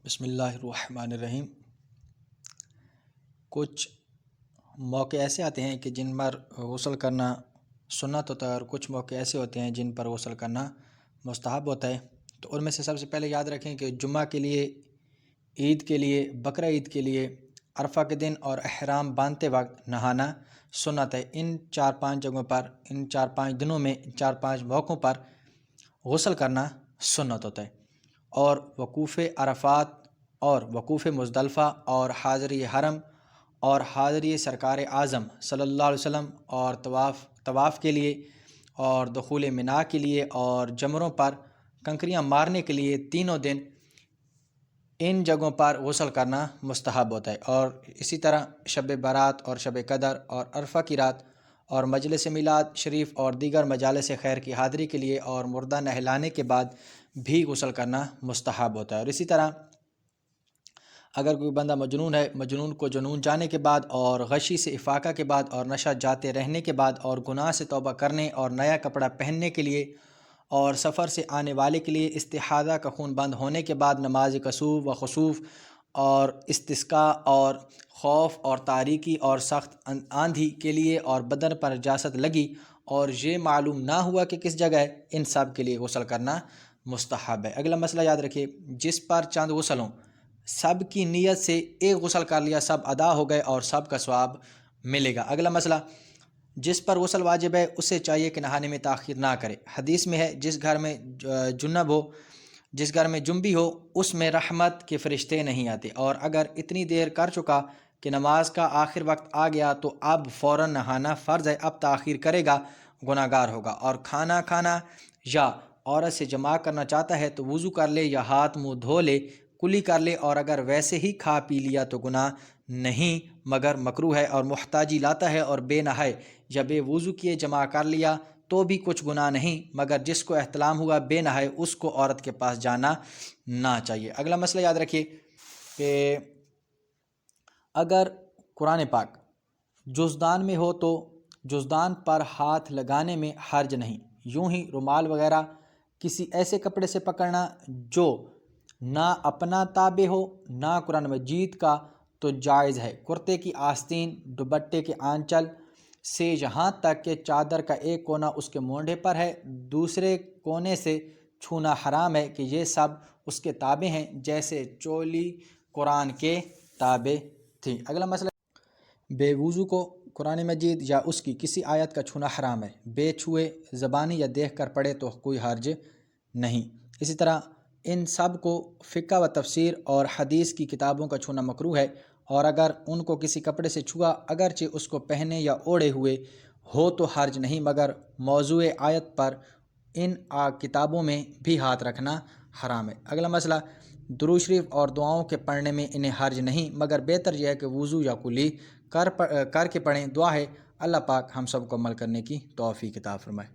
بسم اللہ الرحمن الرحیم۔ کچھ موقع ایسے آتے ہیں کہ جن پر غسل کرنا سنت ہوتا ہے اور کچھ موقع ایسے ہوتے ہیں جن پر غسل کرنا مستحب ہوتا ہے۔ تو ان میں سے سب سے پہلے یاد رکھیں کہ جمعہ کے لیے، عید کے لیے، بقرہ عید کے لیے، عرفہ کے دن اور احرام باندھتے وقت نہانا سنت ہے۔ ان 4-5 جگہوں پر، ان 4-5 دنوں میں، 4-5 موقعوں پر غسل کرنا سنت ہوتا ہے۔ اور وقوف عرفات اور وقوف مزدلفہ اور حاضری حرم اور حاضری سرکار اعظم صلی اللہ علیہ وسلم اور طواف کے لیے اور دخول منا کے لیے اور جمروں پر کنکریاں مارنے کے لیے تینوں دن ان جگہوں پر غسل کرنا مستحب ہوتا ہے۔ اور اسی طرح شب برات اور شب قدر اور عرفہ کی رات اور مجلس میلاد شریف اور دیگر مجالس خیر کی حاضری کے لیے اور مردہ نہلانے کے بعد بھی غسل کرنا مستحب ہوتا ہے۔ اور اسی طرح اگر کوئی بندہ مجنون ہے، مجنون کو جنون جانے کے بعد اور غشی سے افاقہ کے بعد اور نشہ جاتے رہنے کے بعد اور گناہ سے توبہ کرنے اور نیا کپڑا پہننے کے لیے اور سفر سے آنے والے کے لیے استحاضہ کا خون بند ہونے کے بعد نماز کسوف و خسوف اور استسقاء اور خوف اور تاریکی اور سخت آندھی کے لیے اور بدن پر نجاست لگی اور یہ معلوم نہ ہوا کہ کس جگہ ہے، ان سب کے لیے غسل کرنا مستحب ہے۔ اگلا مسئلہ یاد رکھیے، جس پر چند غسل ہوں، سب کی نیت سے ایک غسل کر لیا، سب ادا ہو گئے اور سب کا ثواب ملے گا۔ اگلا مسئلہ، جس پر غسل واجب ہے اسے چاہیے کہ نہانے میں تاخیر نہ کرے۔ حدیث میں ہے، جس گھر میں جنب ہو، جس گھر میں جنبی ہو، اس میں رحمت کے فرشتے نہیں آتے، اور اگر اتنی دیر کر چکا کہ نماز کا آخر وقت آ گیا تو اب فوراً نہانا فرض ہے، اب تاخیر کرے گا گناہ گار ہوگا۔ اور کھانا کھانا یا عورت سے جماع کرنا چاہتا ہے تو وضو کر لے یا ہاتھ منہ دھو لے، کلی کر لے، اور اگر ویسے ہی کھا پی لیا تو گناہ نہیں مگر مکروہ ہے۔ اور محتاجی لاتا ہے اور بے نہائے یا بے وضو کیے جمع کر لیا تو بھی کچھ گناہ نہیں، مگر جس کو احتلام ہوا بے نہائے اس کو عورت کے پاس جانا نہ چاہیے۔ اگلا مسئلہ یاد رکھیے کہ اگر قرآن پاک جزدان میں ہو تو جزدان پر ہاتھ لگانے میں حرج نہیں، یوں ہی رومال وغیرہ کسی ایسے کپڑے سے پکڑنا جو نہ اپنا تابع ہو نہ قرآن مجید کا تو جائز ہے۔ کرتے کی آستین، دوپٹے کے آنچل سے یہاں تک کہ چادر کا ایک کونا اس کے مونڈھے پر ہے، دوسرے کونے سے چھونا حرام ہے کہ یہ سب اس کے تابع ہیں، جیسے چولی قرآن کے تابع تھی۔ اگلا مسئلہ، بے وضو کو قرآن مجید یا اس کی کسی آیت کا چھونا حرام ہے، بے چھوئے زبانی یا دیکھ کر پڑھے تو کوئی حرج نہیں۔ اسی طرح ان سب کو فقہ و تفسیر اور حدیث کی کتابوں کا چھونا مکروہ ہے، اور اگر ان کو کسی کپڑے سے چھوا اگرچہ اس کو پہنے یا اوڑھے ہوئے ہو تو حرج نہیں، مگر موضوع آیت پر ان کتابوں میں بھی ہاتھ رکھنا حرام ہے۔ اگلا مسئلہ، درود شریف اور دعاؤں کے پڑھنے میں انہیں حرج نہیں، مگر بہتر یہ ہے کہ وضو یا کلی کر کے پڑھیں۔ دعا ہے اللہ پاک ہم سب کو عمل کرنے کی توفیق عطا فرمائے۔